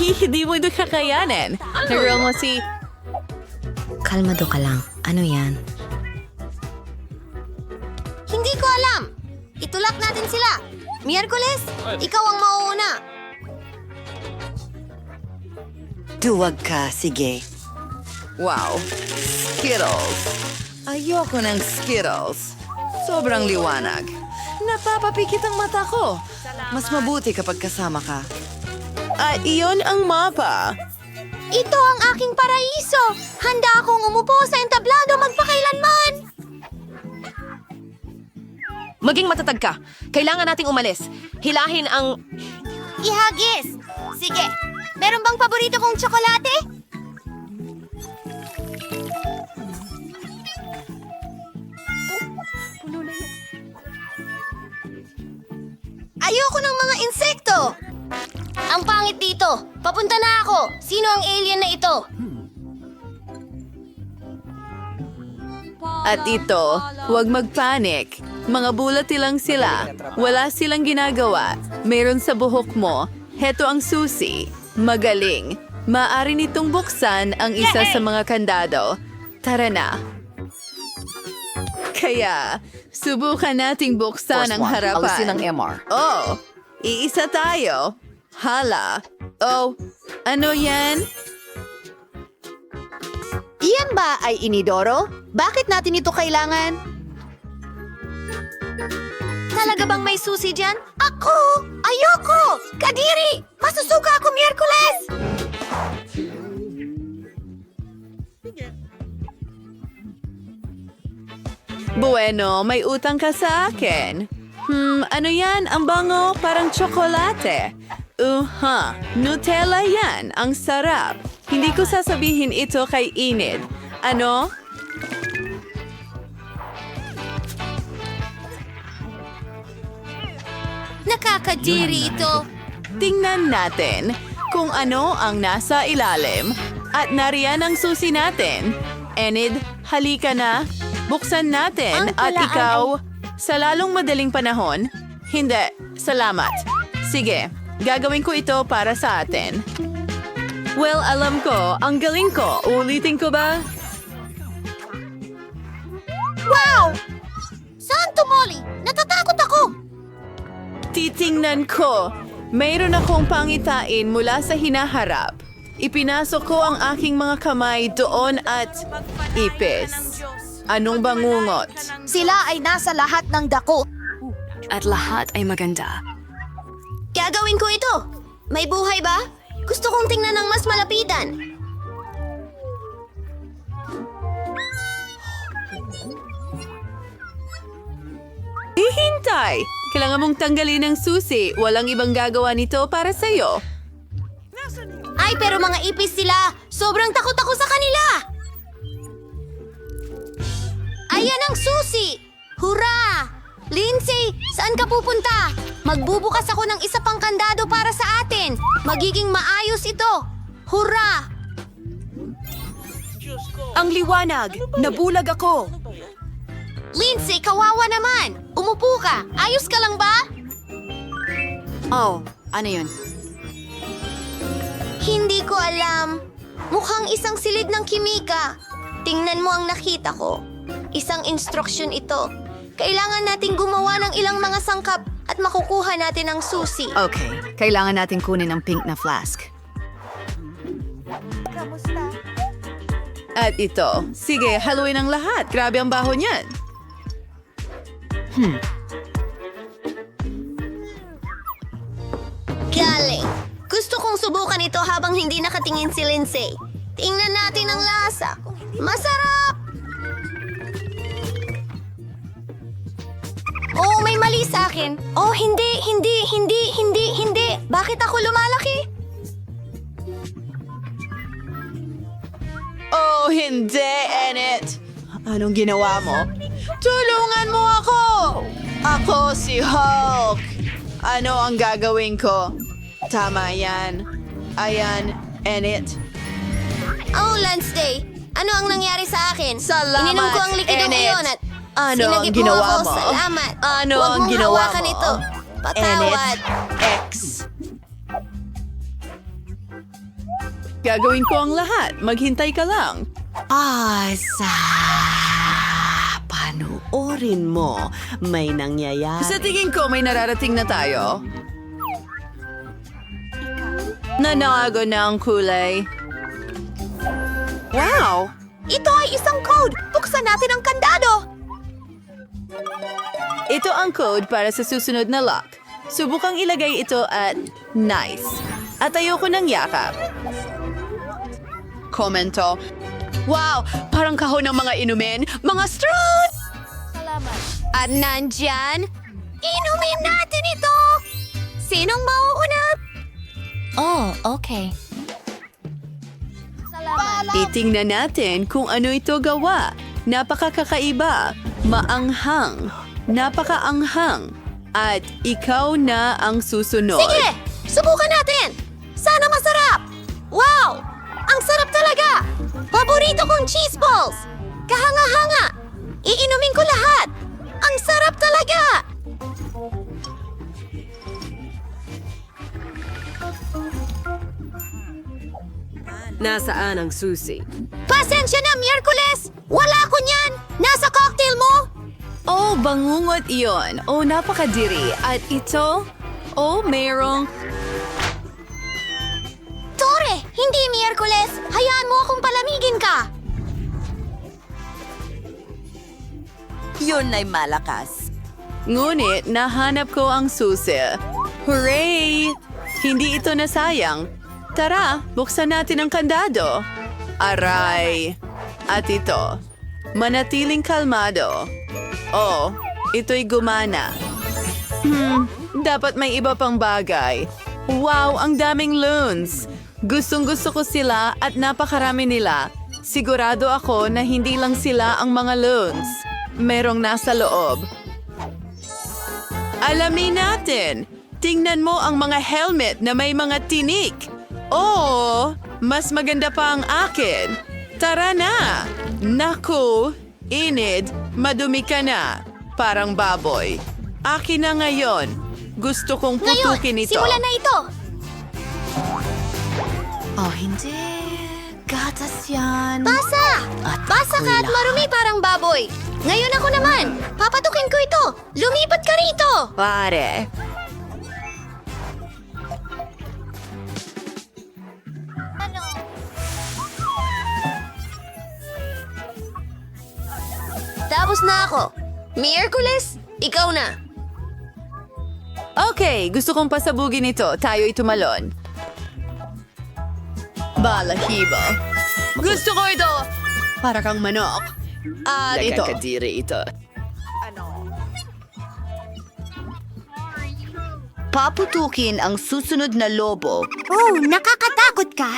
Hindi mo ito kakayanin. Naroon mo si... Kalmado ka lang. Ano yan? Hindi ko alam. Itulak natin sila. Miyerkules, ikaw ang mauuna. Duwag ka, sige. Wow, Skittles. Ayoko ng Skittles. Sobrang liwanag. Napapapikit ang mata ko. Mas mabuti kapag kasama ka. At iyon ang mapa. Ito ang aking paraiso. Handa akong umupo sa entablado magpakailanman. Maging matatag ka. Kailangan nating umalis. Hilahin ang... Ihagis. Sige. Meron bang paborito kong tsokolate? Ayoko ng mga insekto. Ang pangit dito. Papunta na ako. Sino ang alien na ito? At ito, huwag magpanik. Mga bulati lang sila. Wala silang ginagawa. Meron sa buhok mo. Heto ang susi. Magaling. Maaari nitong buksan ang isa sa mga kandado. Tara na. Kaya, subukan nating buksan ang harapan. Alisin ang MR. Oh, iisa tayo. Hala. Oh, ano yan? Iyan ba ay inidoro? Bakit natin ito kailangan? Talaga bang may susi dyan? Ako! Ayoko! Kadiri! Masusuka ako Miyerkules! Bueno, may utang ka sa akin. Ano yan? Ang bango, parang tsokolate. Nutella yan. Ang sarap. Hindi ko sasabihin ito kay Enid. Ano? Nakakadiri ito. Tingnan natin kung ano ang nasa ilalim. At nariyan ang susi natin. Enid, halika na. Buksan natin Ang at talaan ikaw, sa lalong madaling panahon, hindi, salamat. Sige, gagawin ko ito para sa atin. Well, alam ko, ang galing ko. Ulitin ko ba? Wow! Saan tumoli? Natatakot ako! Titingnan ko. Mayroon akong pangitain mula sa hinaharap. Ipinasok ko ang aking mga kamay doon at ipis. Anong bangungot? Sila ay nasa lahat ng dako. At lahat ay maganda. Gagawin ko ito. May buhay ba? Gusto kong tingnan ng mas malapitan. Hihintay! Kailangan mong tanggalin ang susi. Walang ibang gagawa nito para sa'yo. Ay, pero mga ipis sila. Sobrang takot ako sa kanila. Ayan ang susi! Hurra! Lindsay, saan ka pupunta? Magbubukas ako ng isa pang kandado para sa atin. Magiging maayos ito. Hurra! Ang liwanag! Nabulag ako! Lindsay, kawawa naman. Umupo ka. Ayos ka lang ba? Oh, ano yun? Hindi ko alam. Mukhang isang silid ng kimika. Tingnan mo ang nakita ko. Isang instruksyon ito. Kailangan nating gumawa ng ilang mga sangkap at makukuha natin ang susi. Okay, kailangan natin kunin ang pink na flask. At ito. Sige, haluin ang lahat. Grabe ang baho niyan. Galing. Gusto kong subukan ito habang hindi nakatingin si Lindsay. Tingnan natin ang lasa. Masarap! Oh, may mali sa akin. Oh, hindi. Bakit ako lumalaki? Oh, hindi, Enid. Anong ginawa mo? Tulungan mo ako! Ako si Hulk. Ano ang gagawin ko? Tama yan. Ayan, Enid. Oh, Lance Day. Ano ang nangyari sa akin? Salamat, Ininom ko ang likidong Enid. iyon at Ano ang sinagip ginawa ako. mo? Salamat. Ano Huwag ang mong ginawa hawakan mo? ito. Patawad. Enid X. Gagawin ko ang lahat. Maghintay ka lang. Panoorin mo. May nangyayari. Sa tingin ko may nararating na tayo. Nanago na ang kulay. Wow! Ito ay isang code! Buksan natin ang kandado! Ito ang code para sa susunod na lock. Subukang ilagay ito at nice. At ayoko ng yakap. Komento. Wow! Parang kahon ng mga inumin. Mga straws! At nandyan, inumin natin ito! Sinong mauuna? Oh, okay. Titingnan natin kung ano ito gawa. Napakakaiba, maanghang, napakaanghang. At ikaw na ang susunod. Sige! Subukan natin! Sana masarap! Wow! Ang sarap talaga! Paborito kong cheese balls! Kahanga-hanga! Iinumin ko lahat! Ang sarap talaga! Nasaan ang susi? Pasensya na, Miyerkules! Wala ko niyan! Nasa cocktail mo! Oh, bangungot iyon. Oh, napakadiri. At ito? Oh, mayroong... Tore! Hindi, Miyerkules! Hayaan mo akong palamigin ka! Yun ay malakas. Ngunit nahanap ko ang susi. Hooray! Hindi ito nasayang. Tara, buksan natin ang kandado. Aray! At ito, manatiling kalmado. Oh, ito'y gumana. Dapat may iba pang bagay. Wow, ang daming loons! Gustong-gusto ko sila at napakarami nila. Sigurado ako na hindi lang sila ang mga loons. Merong nasa loob. Alamin natin! Tingnan mo ang mga helmet na may mga tinik. Oh, mas maganda pa ang akin. Tara na! Naku, inid, madumi ka na. Parang baboy. Akin na ngayon. Gusto kong putukin ito. Simulan na ito! Oh, hindi. Gatas yan. Basa! Basa ka at marumi parang baboy. Ngayon ako naman. Papatukin ko ito. Lumipat ka rito. Pare. Tapos na ako. Miyerkules, ikaw na. Okay, gusto kong pasabugin ito. Tayo'y tumalon. Balahibo. Gusto ko ito! Para kang manok. At ito. Nakakadiri ito. Paputukin ang susunod na lobo. Oh, nakakatakot ka?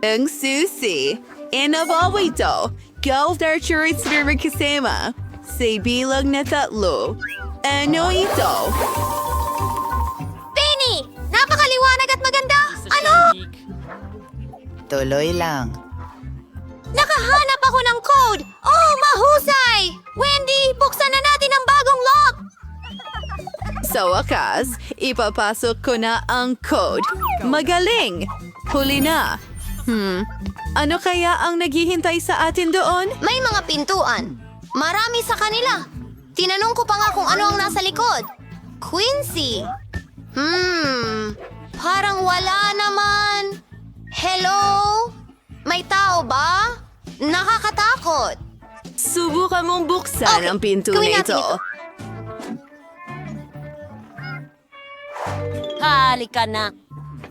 Ang susi. Inabawa ito. Golf Archery Spirit kasama. Sa bilang na 3. Ano ito? Penny! Napakaliwanag at maganda! Ano? Tuloy lang. Nakahanap ako ng code! Oh, mahusay! Wendy, buksan na natin ang bagong lock! Sa wakas, ipapasok ko na ang code. Magaling! Huli na. Ano kaya ang naghihintay sa atin doon? May mga pintuan. Marami sa kanila. Tinanong ko pa nga kung ano ang nasa likod. Quincy. Parang wala naman. Hello? May tao ba? Nakakatakot. Subukan mong buksan Okay, ang pinto gawin na natin ito. ito. Halika na.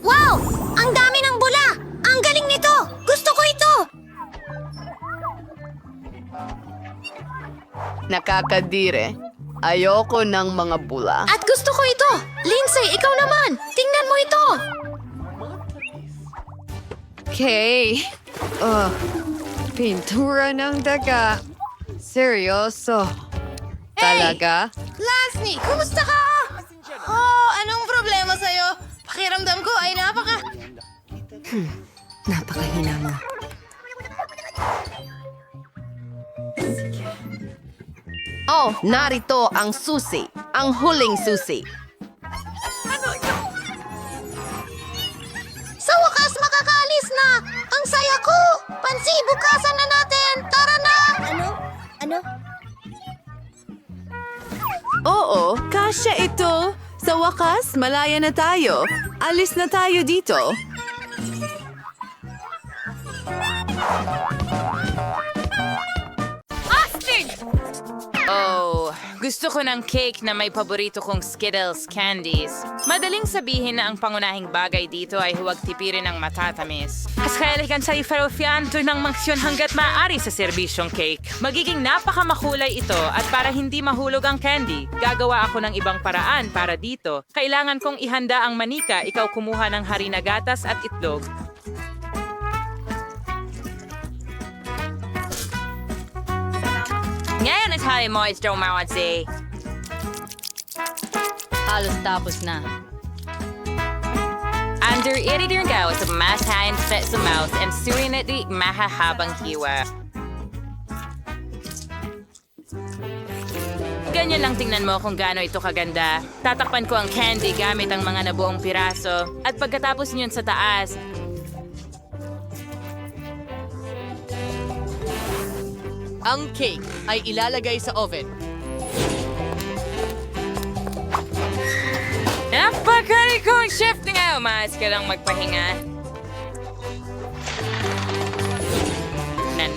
Wow! Ang dami ng bula! Ang galing nito! Gusto ko ito! Nakakadire. Ayoko ng mga bula. At gusto ko ito! Lindsay, ikaw naman! Tingnan mo ito! Okay. Pintura ng daga. Seryoso. Talaga? Lasny, kumusta ka? Oh, anong problema sa'yo? Pakiramdam ko ay Napakahina mo. Oh, narito ang susi. Ang huling susi. Pansi, bukasan na natin! Tara na! Oo, kasya ito. Sa wakas, malaya na tayo. Alis na tayo dito. Oh, gusto ko ng cake na may paborito kong Skittles candies. Madaling sabihin na ang pangunahing bagay dito ay huwag tipirin ng matatamis. As kailigan sa iferofian to ng mangsyon hanggat maaari sa serbisyong cake. Magiging napakamakulay ito at para hindi mahulog ang candy, gagawa ako ng ibang paraan para dito. Kailangan kong ihanda ang manika, ikaw kumuha ng harina gatas at itlog. Ngayon ay tayo mo ito mawatsi. Halos tapos na. Under editor go sa masahin set sa mouth and surin at di mahahabang hiwa. Ganyan lang tingnan mo kung gaano ito kaganda. Tatakpan ko ang candy gamit ang mga nabuong piraso. At pagkatapos niyon sa taas, Ang cake ay ilalagay sa oven. napakalikong chef nga! Umaas ka lang magpahinga.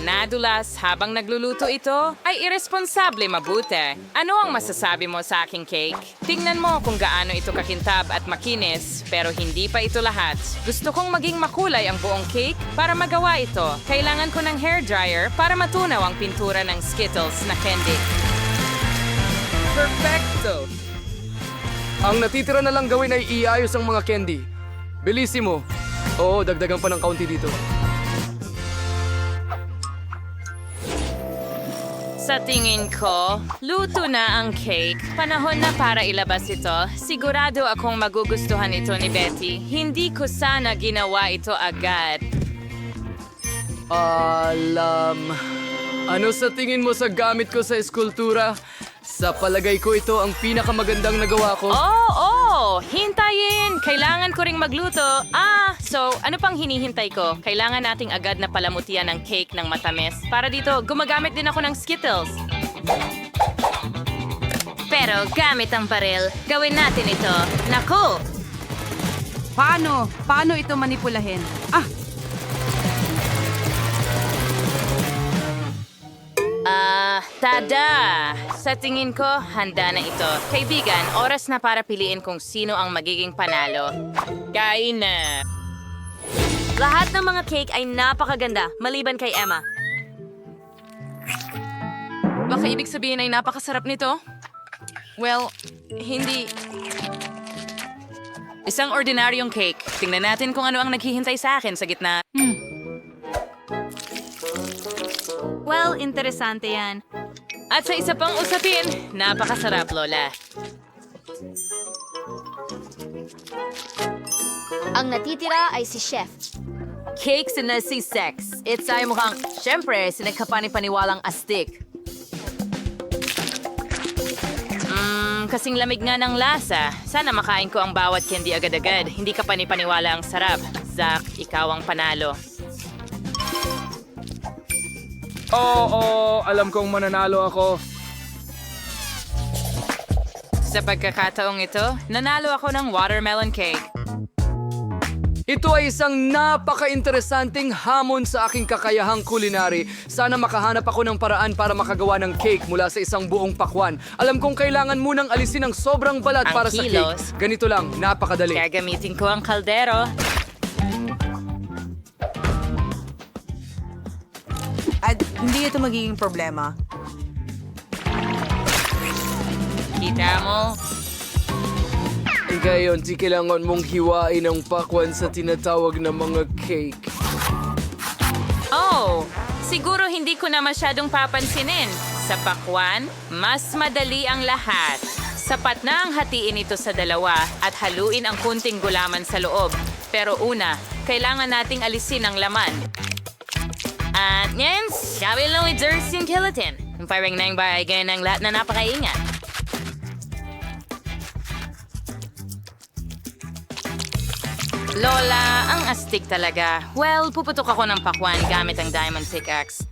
Nadulas habang nagluluto ito ay irresponsable mabuti. Ano ang masasabi mo sa aking cake? Tingnan mo kung gaano ito kakintab at makinis, pero hindi pa ito lahat. Gusto kong maging makulay ang buong cake. Para magawa ito, kailangan ko ng hairdryer para matunaw ang pintura ng Skittles na candy. Perfecto! Ang natitira na lang gawin ay iayos ang mga candy. Bilisimo. Oo, dagdagan pa ng kaunti dito. Sa tingin ko, luto na ang cake. Panahon na para ilabas ito. Sigurado akong magugustuhan ito ni Betty. Hindi ko sana ginawa ito agad. Ano sa tingin mo sa gamit ko sa eskultura? Sa palagay ko ito ang pinakamagandang nagawa ko. Hintayin! Kailangan ko ring magluto. So ano pang hinihintay ko? Kailangan nating agad na palamutian ng cake ng matamis. Para dito, gumagamit din ako ng Skittles. Pero gamit ang baril, gawin natin ito. Naku! Paano ito manipulahin? Tada! Sa tingin ko, handa na ito. Kaibigan, oras na para piliin kung sino ang magiging panalo. Kain na! Lahat ng mga cake ay napakaganda, maliban kay Emma. Baka ibig sabihin ay napakasarap nito? Well, hindi. Isang ordinaryong cake. Tingnan natin kung ano ang naghihintay sa akin sa gitna. Well, interesante yan. At sa isa pang usapin, napakasarap, Lola. Ang natitira ay si Chef. Cakes na si Sex. It's ay mukhang, syempre, sinagkapani-paniwalang astig. Kasing lamig nga ng lasa. Sana makain ko ang bawat candy agad-agad. Hindi ka panipaniwala ang sarap. Zach, ikaw ang panalo. Oo, alam kong mananalo ako. Sa pagkakataong ito, nanalo ako ng watermelon cake. Ito ay isang napaka-interesanting hamon sa aking kakayahang kulinary. Sana makahanap ako ng paraan para makagawa ng cake mula sa isang buong pakwan. Alam kong kailangan munang alisin ang sobrang balat Ang para sa kilos. cake. Ganito lang, napakadali. Gagamitin ko ang kaldero. At hindi ito magiging problema. Kita mo? Ngayon, di kailangan mong hiwain ang pakwan sa tinatawag na mga cake. Oh, siguro hindi ko na masyadong papansinin. Sa pakwan, mas madali ang lahat. Sapat na ang hatiin ito sa dalawa at haluin ang kunting gulaman sa loob. Pero una, kailangan nating alisin ang laman. At ngayon, sabi lang with Jersey and Killatin. Ang parang nang bagay ng lahat na napakaingat. Lola, ang astig talaga. Well, puputok ako ng pakwan gamit ang diamond pickaxe.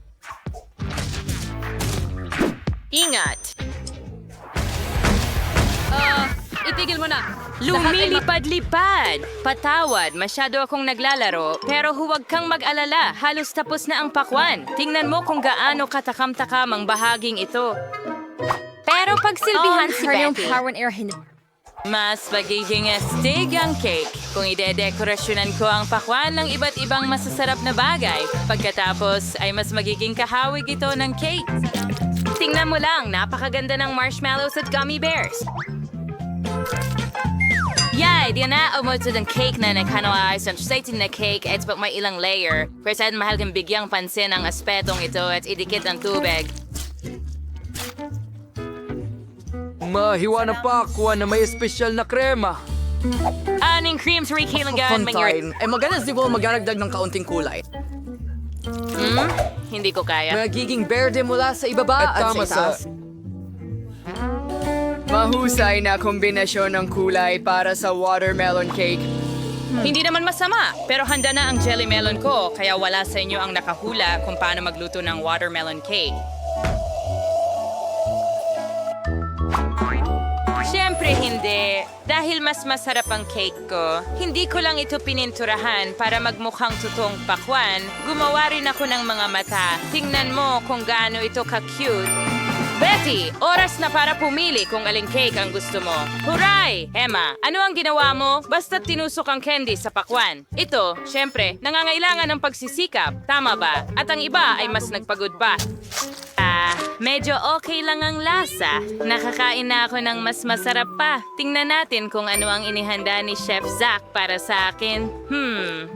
Ingat! Itigil mo na. Lumilipad-lipad! Patawad, masyado akong naglalaro, pero huwag kang mag-alala. Halos tapos na ang pakwan. Tingnan mo kung gaano katakam-takam ang bahaging ito. Pero pagsilbihan si Betty. Mas magiging astig ang cake kung ide-dekorasyonan ko ang pakwan ng iba't ibang masasarap na bagay. Pagkatapos ay mas magiging kahawig ito ng cake. Tingnan mo lang, napakaganda ng marshmallows at gummy bears. Yay! Di na umutod ang cake na nagkanaayos ang exciting na cake at pag may ilang layer. Pero saan mahal kang bigyang pansin ang aspetong ito at idikit ang tubig. Mahiwa na pakwan na may espesyal na krema. Aning cream to rekailangan mangyari. maganda siguro magdaragdag ng kaunting kulay. Hindi ko kaya. Magiging berde mula sa ibaba At tama sa itaas. Mahusay na kombinasyon ng kulay para sa watermelon cake. Hindi naman masama, pero handa na ang jelly melon ko, kaya wala sa inyo ang nakahula kung paano magluto ng watermelon cake. Siyempre hindi. Dahil mas masarap ang cake ko, hindi ko lang ito pininturahan para magmukhang totoong pakwan. Gumawa rin ako ng mga mata. Tingnan mo kung gaano ito ka-cute. Betty, oras na para pumili kung aling cake ang gusto mo. Huray! Emma, ano ang ginawa mo? Basta't tinusok ang candy sa pakwan. Ito, syempre, nangangailangan ng pagsisikap. Tama ba? At ang iba ay mas nagpagod pa. Medyo okay lang ang lasa. Nakakain na ako ng mas masarap pa. Tingnan natin kung ano ang inihanda ni Chef Zach para sa akin.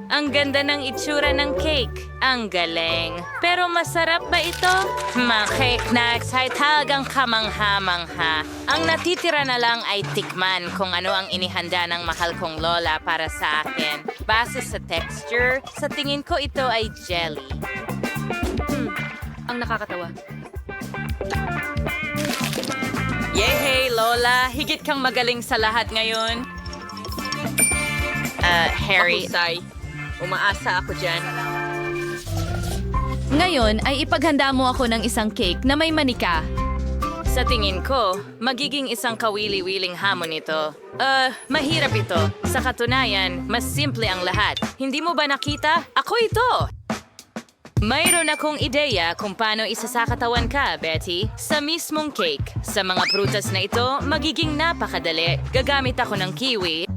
Ang ganda ng itsura ng cake. Ang galing. Pero masarap ba ito? Mga cake na ay talagang kamangha-mangha. Ang natitira na lang ay tikman kung ano ang inihanda ng mahal kong lola para sa akin. Base sa texture, sa tingin ko ito ay jelly. Ang nakakatawa. Yehey, Lola! Higit kang magaling sa lahat ngayon. Harry. Umaasa ako dyan. Ngayon ay ipaghanda mo ako ng isang cake na may manika. Sa tingin ko, magiging isang kawili-wiling hamon ito. Mahirap ito. Sa katunayan, mas simple ang lahat. Hindi mo ba nakita? Ako ito! Mayroon akong ideya kung paano isasakatawan ka, Betty. Sa mismong cake. Sa mga prutas na ito, magiging napakadali. Gagamit ako ng kiwi.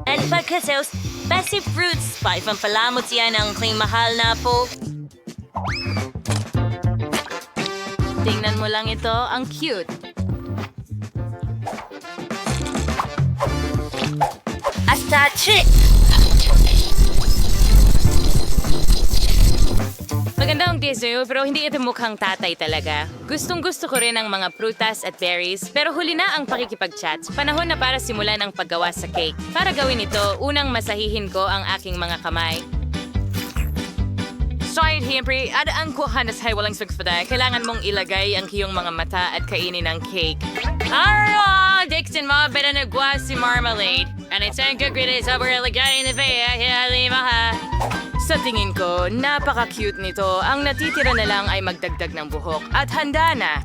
At pagkasaos, basi fruits, paipampalamot yan ang kling mahal na po. Tingnan mo lang ito, ang cute. Hasta chick! Maganda ang dessert pero hindi ito mukhang tatay talaga. Gustong-gusto ko rin ang mga prutas at berries pero huli na ang pakikipag-chat. Panahon na para simulan ang paggawa sa cake. Para gawin ito, unang masahihin ko ang aking mga kamay. Sorry, Himpri. Adaan ko hanas hay walang sugspada. Kailangan mong ilagay ang iyong mga mata at kainin ang cake. Arro! Dixon mo, beda nagwa si marmalade. And it's a good great is over ilagay in the vaya. Lima ha. Sa tingin ko, napaka-cute nito. Ang natitira na lang ay magdagdag ng buhok. At handa na.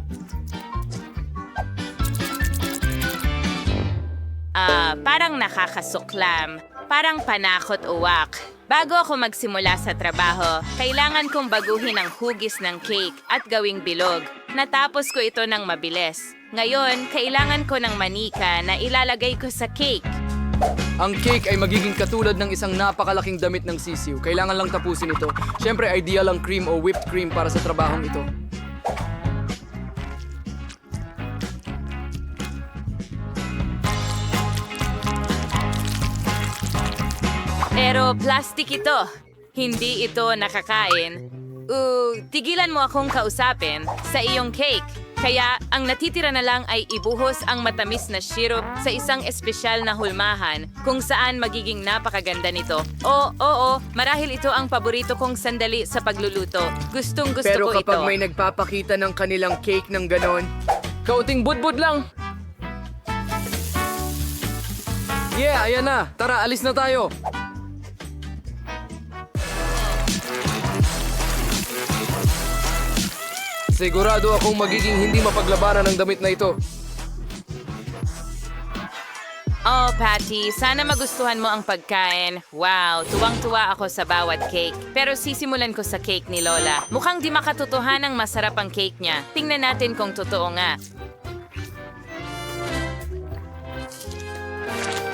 Parang nakakasuklam. Parang panakot-uwak. Bago ako magsimula sa trabaho, kailangan kong baguhin ang hugis ng cake at gawing bilog. Natapos ko ito ng mabilis. Ngayon, kailangan ko ng manika na ilalagay ko sa cake. Ang cake ay magiging katulad ng isang napakalaking damit ng sisiw. Kailangan lang tapusin ito. Siyempre, ideal ang cream o whipped cream para sa trabahong ito. Pero plastic ito. Hindi ito nakakain. Tigilan mo akong kausapin sa iyong cake. Kaya ang natitira na lang ay ibuhos ang matamis na syrup sa isang espesyal na hulmahan kung saan magiging napakaganda nito. Oo, marahil ito ang paborito kong sandali sa pagluluto. Gustong-gusto Pero ko ito. kapag may nagpapakita ng kanilang cake ng ganon, Kaunting budbud lang. Yeah, ayan na. Tara, alis na tayo. Sigurado akong magiging hindi mapaglabanan ang damit na ito. Oh, Patty, sana magustuhan mo ang pagkain. Wow, tuwang-tuwa ako sa bawat cake. Pero sisimulan ko sa cake ni Lola. Mukhang di makatotohanang masarap ang cake niya. Tingnan natin kung totoo nga.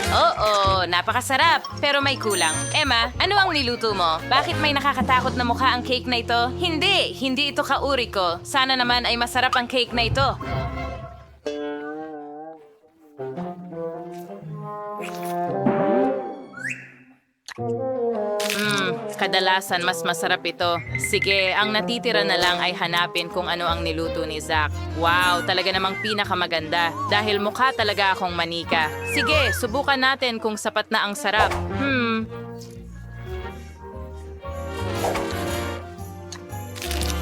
Oo, napakasarap. Pero may kulang. Emma, ano ang niluto mo? Bakit may nakakatakot na mukha ang cake na ito? Hindi ito kauri ko. Sana naman ay masarap ang cake na ito. Kadalasan mas masarap ito. Sige, ang natitira na lang ay hanapin kung ano ang niluto ni Zach. Wow, talaga namang pinakamaganda. Dahil mukha talaga akong manika. Sige, subukan natin kung sapat na ang sarap.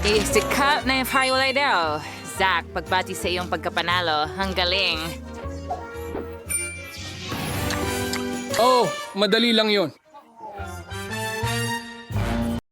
Sikap na yung highlight daw. Zach, pagbati sa iyong pagkapanalo. Ang galing. Oh, madali lang yon.